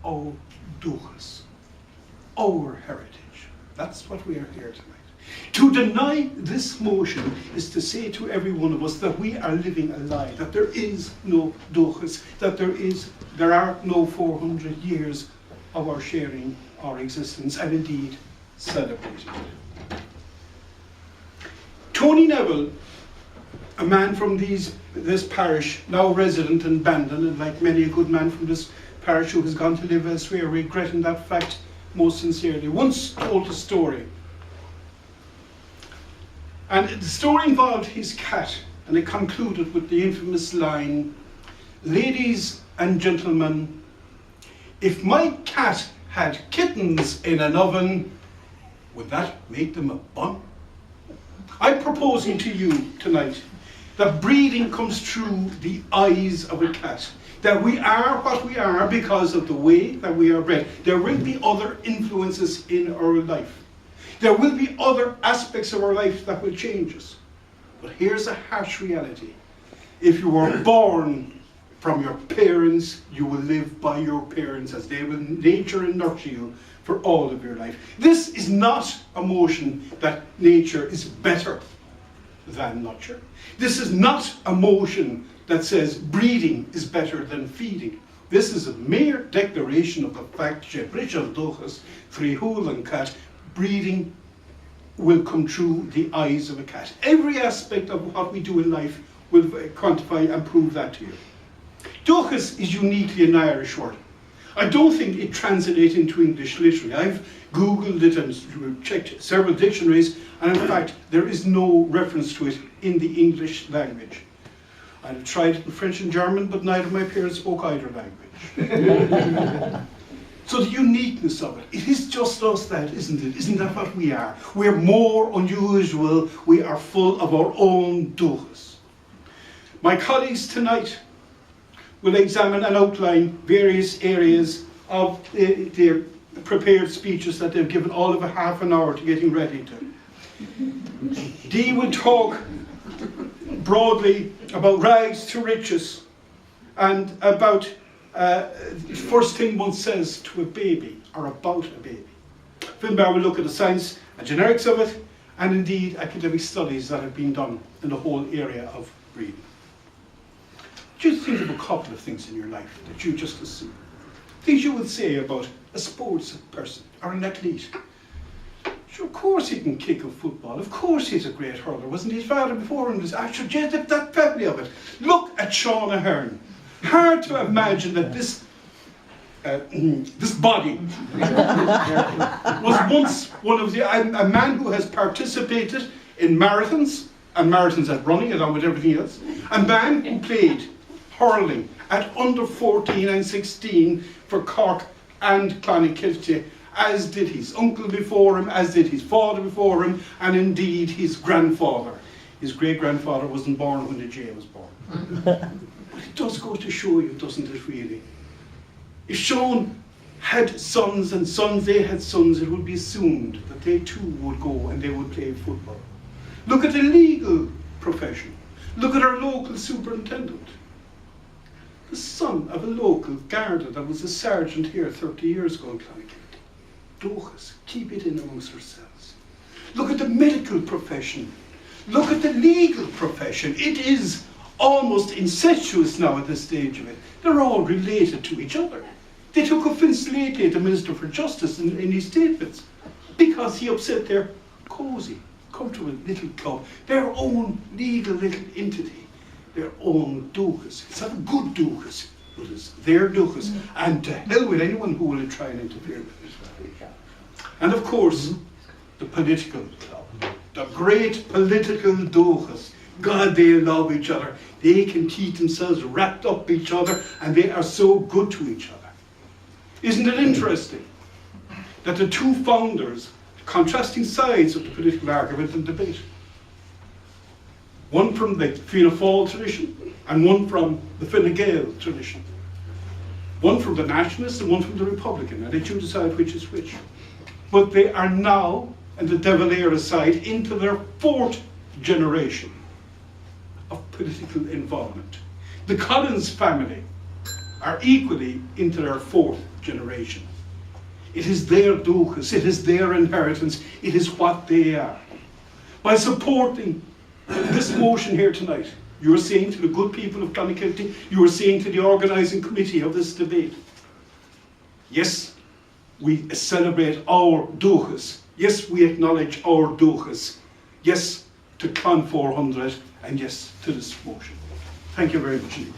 our duchas, our heritage. That's what we are here tonight. To deny this motion is to say to every one of us that we are living a lie, that there is no duchas, that there are no 400 years of our sharing our existence, and indeed celebrating it. Tony Neville, a man from this parish, now resident in Bandon, and like many a good man from this parish who has gone to live elsewhere, regretting that fact most sincerely, once told a story. And the story involved his cat, and it concluded with the infamous line, "Ladies and gentlemen, if my cat had kittens in an oven, would that make them a bun?" I'm proposing to you tonight that breeding comes through the eyes of a cat. That we are what we are because of the way that we are bred. There will be other influences in our life. There will be other aspects of our life that will change us. But here's a harsh reality. If you were born from your parents, you will live by your parents as they will nurture and nurture you for all of your life. This is not a motion that nature is better than nurture. This is not a motion that says breeding is better than feeding. This is a mere declaration of the fact that breeding will come through the eyes of a cat. Every aspect of what we do in life will quantify and prove that to you. Duchas is uniquely an Irish word. I don't think it translates into English literally. I've Googled it and checked several dictionaries, and in fact there is no reference to it in the English language. I've tried it in French and German, but neither of my parents spoke either language. So the uniqueness of it, it is just us that, isn't it? Isn't that what we are? We're more unusual. We are full of our own duchas. My colleagues tonight will examine and outline various areas of their prepared speeches that they've given all of a half an hour to getting ready to. Dee will talk broadly about rags to riches and about first thing one says to a baby or about a baby. Finbar will look at the science and generics of it, and indeed academic studies that have been done in the whole area of breeding. Just think of a couple of things in your life that you just assume. Things you would say about a sports person or an athlete. Sure, of course he can kick a football. Of course he's a great hurler. Wasn't his father before him? Actually, that family of it. Look at Sean Ahern. Hard to imagine that this body was once one of a man who has participated in marathons, and marathons at running along with everything else. A man who played hurling at under 14 and 16 for Cork and Clonakilty, as did his uncle before him, as did his father before him, and indeed his grandfather. His great-grandfather wasn't born when the J was born. But it does go to show you, doesn't it really? If Sean had sons and they had sons, it would be assumed that they too would go and they would play football. Look at the legal profession. Look at our local superintendent. The son of a local Garda that was a sergeant here 30 years ago in Clonakilty. Duchas, keep it in amongst ourselves. Look at the medical profession. Look at the legal profession. It is almost incestuous now at this stage of it. They're all related to each other. They took offence lately at the Minister for Justice in his statements because he upset their cosy, comfortable little club, their own legal little entity, their own duchas. It's not a good duchas, but it's their duchas. And to hell with anyone who will try and interfere with it. And of course, the political club, the great political duchas. God, they love each other. They can keep themselves wrapped up each other, and they are so good to each other. Isn't it interesting that the two founders, contrasting sides of the political argument and debate, one from the Fianna Fáil tradition and one from the Fine Gael tradition, one from the Nationalists and one from the Republican, and they do decide which is which. But they are now, and the De Valera side, into their fourth generation of political involvement. The Collins family are equally into their fourth generation. It is their duchas, it is their inheritance, it is what they are. By supporting this motion here tonight, you are saying to the good people of Clonakilty, you are saying to the organising committee of this debate, yes, we celebrate our duchas. Yes, we acknowledge our duchas. Yes to Clon 400, and yes to this motion. Thank you very much indeed.